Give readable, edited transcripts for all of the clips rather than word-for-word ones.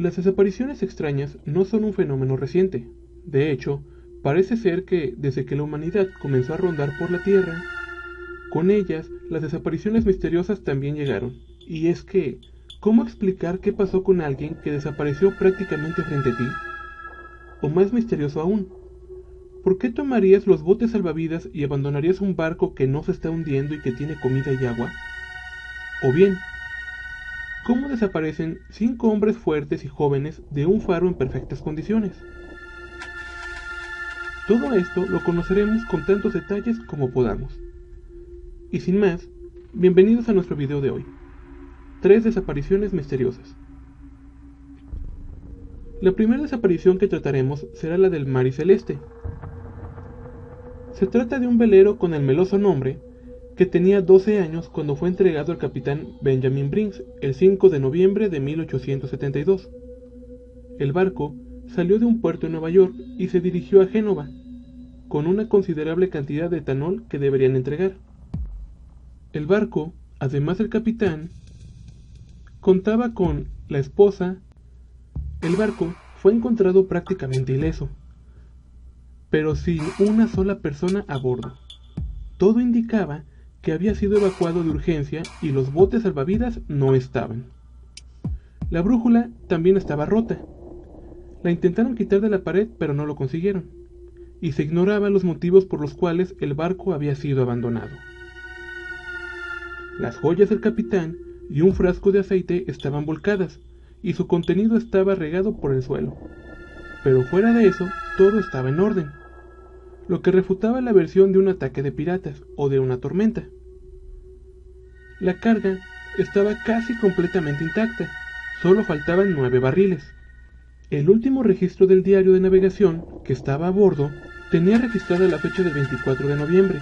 Las desapariciones extrañas no son un fenómeno reciente. De hecho, parece ser que desde que la humanidad comenzó a rondar por la Tierra, con ellas las desapariciones misteriosas también llegaron. Y es que, ¿cómo explicar qué pasó con alguien que desapareció prácticamente frente a ti? O más misterioso aún, ¿por qué tomarías los botes salvavidas y abandonarías un barco que no se está hundiendo y que tiene comida y agua? O bien, ¿cómo desaparecen 5 hombres fuertes y jóvenes de un faro en perfectas condiciones? Todo esto lo conoceremos con tantos detalles como podamos. Y sin más, bienvenidos a nuestro video de hoy. 3 desapariciones misteriosas. La primera desaparición que trataremos será la del Mari Celeste. Se trata de un velero con el meloso nombre que tenía 12 años cuando fue entregado al capitán Benjamin Brinks el 5 de noviembre de 1872. El barco salió de un puerto en Nueva York y se dirigió a Génova, con una considerable cantidad de etanol que deberían entregar. El barco, además del capitán, contaba con la esposa. El barco fue encontrado prácticamente ileso, pero sin una sola persona a bordo. Todo indicaba que había sido evacuado de urgencia y los botes salvavidas no estaban. La brújula también estaba rota. La intentaron quitar de la pared, pero no lo consiguieron, y se ignoraban los motivos por los cuales el barco había sido abandonado. Las joyas del capitán y un frasco de aceite estaban volcadas, y su contenido estaba regado por el suelo. Pero fuera de eso, todo estaba en orden, lo que refutaba la versión de un ataque de piratas o de una tormenta. La carga estaba casi completamente intacta, solo faltaban 9 barriles. El último registro del diario de navegación que estaba a bordo tenía registrada la fecha del 24 de noviembre,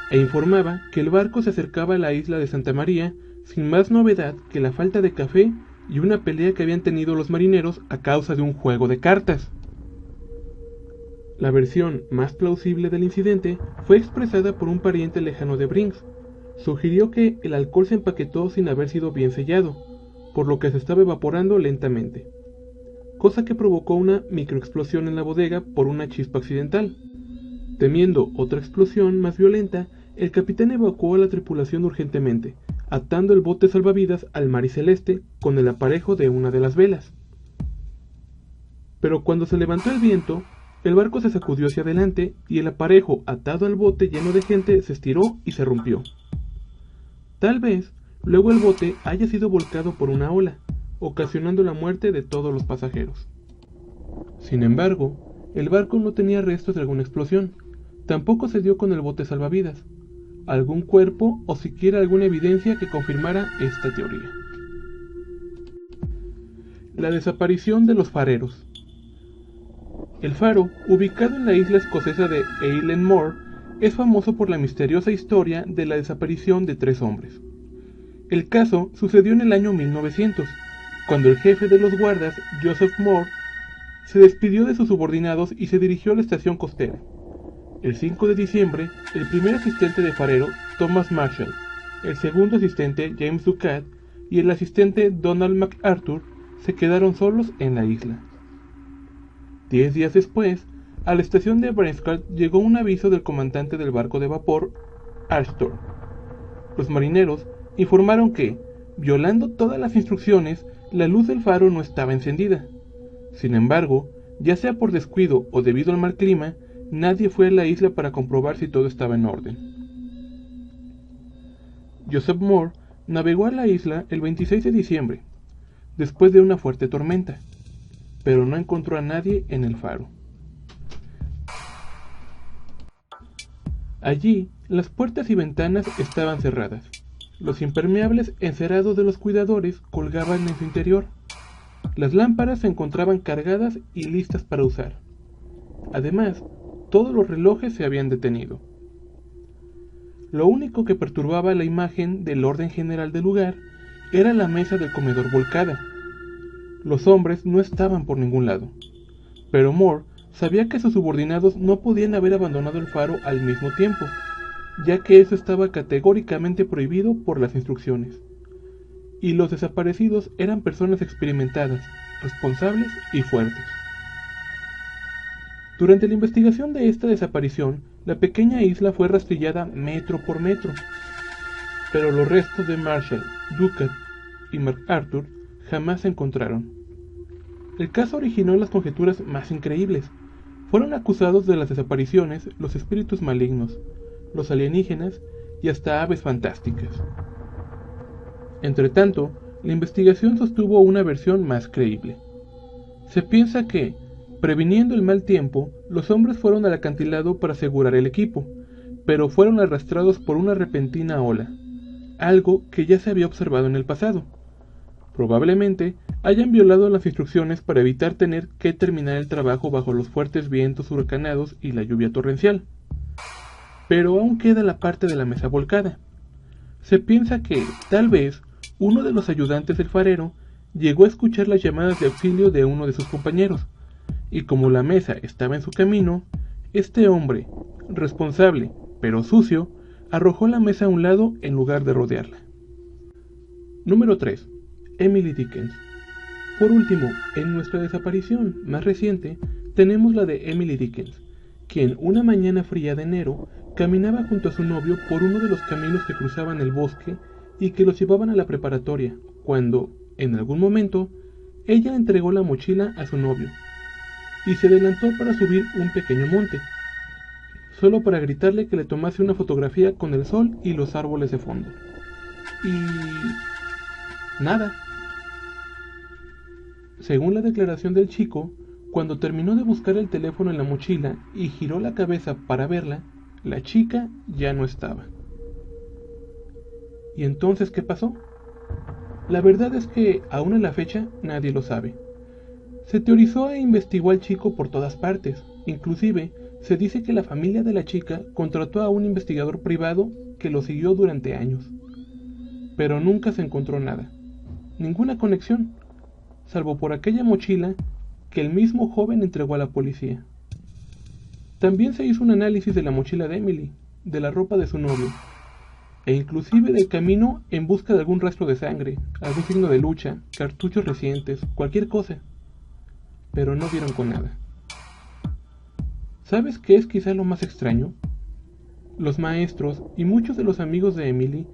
e informaba que el barco se acercaba a la isla de Santa María sin más novedad que la falta de café y una pelea que habían tenido los marineros a causa de un juego de cartas. La versión más plausible del incidente fue expresada por un pariente lejano de Brinks. Sugirió que el alcohol se empaquetó sin haber sido bien sellado, por lo que se estaba evaporando lentamente, cosa que provocó una microexplosión en la bodega por una chispa accidental. Temiendo otra explosión más violenta, el capitán evacuó a la tripulación urgentemente, atando el bote salvavidas al Mari Celeste con el aparejo de una de las velas. Pero cuando se levantó el viento, el barco se sacudió hacia adelante y el aparejo atado al bote lleno de gente se estiró y se rompió. Tal vez luego el bote haya sido volcado por una ola, ocasionando la muerte de todos los pasajeros. Sin embargo, el barco no tenía restos de alguna explosión, tampoco se dio con el bote salvavidas, algún cuerpo o siquiera alguna evidencia que confirmara esta teoría. La desaparición de los fareros. El faro, ubicado en la isla escocesa de Eilean Mor, es famoso por la misteriosa historia de la desaparición de 3 hombres. El caso sucedió en el año 1900, cuando el jefe de los guardas, Joseph Moore, se despidió de sus subordinados y se dirigió a la estación costera. El 5 de diciembre, el primer asistente de farero, Thomas Marshall, el segundo asistente, James Ducat, y el asistente Donald MacArthur se quedaron solos en la isla. 10 días después, a la estación de Branscombe llegó un aviso del comandante del barco de vapor, Astor. Los marineros informaron que, violando todas las instrucciones, la luz del faro no estaba encendida. Sin embargo, ya sea por descuido o debido al mal clima, nadie fue a la isla para comprobar si todo estaba en orden. Joseph Moore navegó a la isla el 26 de diciembre, después de una fuerte tormenta, pero no encontró a nadie en el faro. Allí, las puertas y ventanas estaban cerradas. Los impermeables encerados de los cuidadores colgaban en su interior. Las lámparas se encontraban cargadas y listas para usar. Además, todos los relojes se habían detenido. Lo único que perturbaba la imagen del orden general del lugar era la mesa del comedor volcada. Los hombres no estaban por ningún lado, pero Moore sabía que sus subordinados no podían haber abandonado el faro al mismo tiempo, ya que eso estaba categóricamente prohibido por las instrucciones. Y los desaparecidos eran personas experimentadas, responsables y fuertes. Durante la investigación de esta desaparición, la pequeña isla fue rastrillada metro por metro, pero los restos de Marshall, Ducat y MacArthur jamás se encontraron. El caso originó las conjeturas más increíbles. Fueron acusados de las desapariciones los espíritus malignos, los alienígenas y hasta aves fantásticas. Entretanto, la investigación sostuvo una versión más creíble. Se piensa que, previniendo el mal tiempo, los hombres fueron al acantilado para asegurar el equipo, pero fueron arrastrados por una repentina ola, algo que ya se había observado en el pasado. Probablemente hayan violado las instrucciones para evitar tener que terminar el trabajo bajo los fuertes vientos huracanados y la lluvia torrencial. Pero aún queda la parte de la mesa volcada. Se piensa que, tal vez, uno de los ayudantes del farero llegó a escuchar las llamadas de auxilio de uno de sus compañeros, y como la mesa estaba en su camino, este hombre, responsable pero sucio, arrojó la mesa a un lado en lugar de rodearla. Número 3. Emily Dickens. Por último, en nuestra desaparición más reciente, tenemos la de Emily Dickens, quien una mañana fría de enero caminaba junto a su novio por uno de los caminos que cruzaban el bosque y que los llevaban a la preparatoria, cuando, en algún momento, ella entregó la mochila a su novio y se adelantó para subir un pequeño monte, solo para gritarle que le tomase una fotografía con el sol y los árboles de fondo. Y nada. Según la declaración del chico, cuando terminó de buscar el teléfono en la mochila y giró la cabeza para verla, la chica ya no estaba. ¿Y entonces qué pasó? La verdad es que, aún a la fecha, nadie lo sabe. Se teorizó e investigó al chico por todas partes. Inclusive, se dice que la familia de la chica contrató a un investigador privado que lo siguió durante años. Pero nunca se encontró nada. Ninguna conexión, salvo por aquella mochila que el mismo joven entregó a la policía. También se hizo un análisis de la mochila de Emily, de la ropa de su novio, e inclusive del camino en busca de algún rastro de sangre, algún signo de lucha, cartuchos recientes, cualquier cosa. Pero no dieron con nada. ¿Sabes qué es quizá lo más extraño? Los maestros y muchos de los amigos de Emily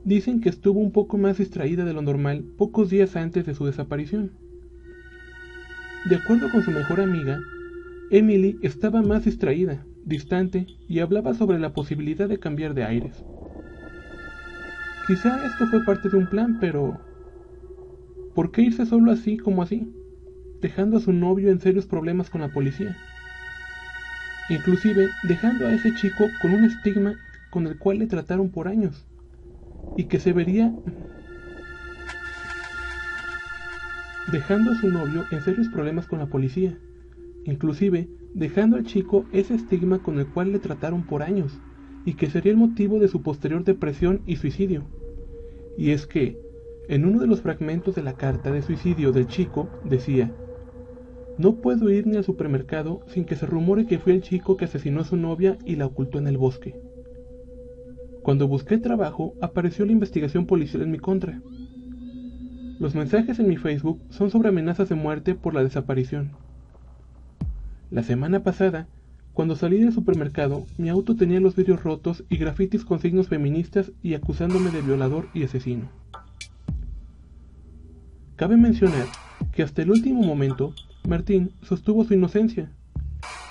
dicen que estuvo un poco más distraída de lo normal pocos días antes de su desaparición. De acuerdo con su mejor amiga, Emily estaba más distraída, distante y hablaba sobre la posibilidad de cambiar de aires. Quizá esto fue parte de un plan, pero ¿por qué irse solo así como así, dejando a su novio en serios problemas con la policía? Inclusive dejando a ese chico con un estigma con el cual le trataron por años y que se vería, dejando a su novio en serios problemas con la policía, inclusive dejando al chico ese estigma con el cual le trataron por años y que sería el motivo de su posterior depresión y suicidio. Y es que, en uno de los fragmentos de la carta de suicidio del chico, decía: "No puedo ir ni al supermercado sin que se rumore que fui el chico que asesinó a su novia y la ocultó en el bosque. Cuando busqué trabajo, apareció la investigación policial en mi contra. Los mensajes en mi Facebook son sobre amenazas de muerte por la desaparición. La semana pasada, cuando salí del supermercado, mi auto tenía los vidrios rotos y grafitis con signos feministas y acusándome de violador y asesino". Cabe mencionar que hasta el último momento, Martín sostuvo su inocencia,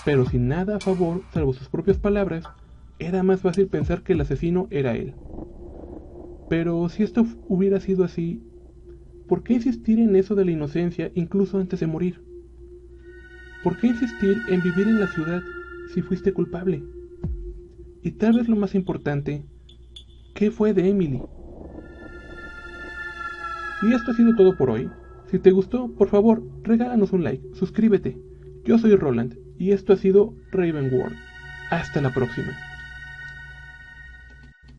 pero sin nada a favor salvo sus propias palabras. Era más fácil pensar que el asesino era él. Pero si esto hubiera sido así, ¿por qué insistir en eso de la inocencia incluso antes de morir? ¿Por qué insistir en vivir en la ciudad si fuiste culpable? Y tal vez lo más importante, ¿qué fue de Emily? Y esto ha sido todo por hoy. Si te gustó, por favor, regálanos un like, suscríbete. Yo soy Roland y esto ha sido Raven World. Hasta la próxima.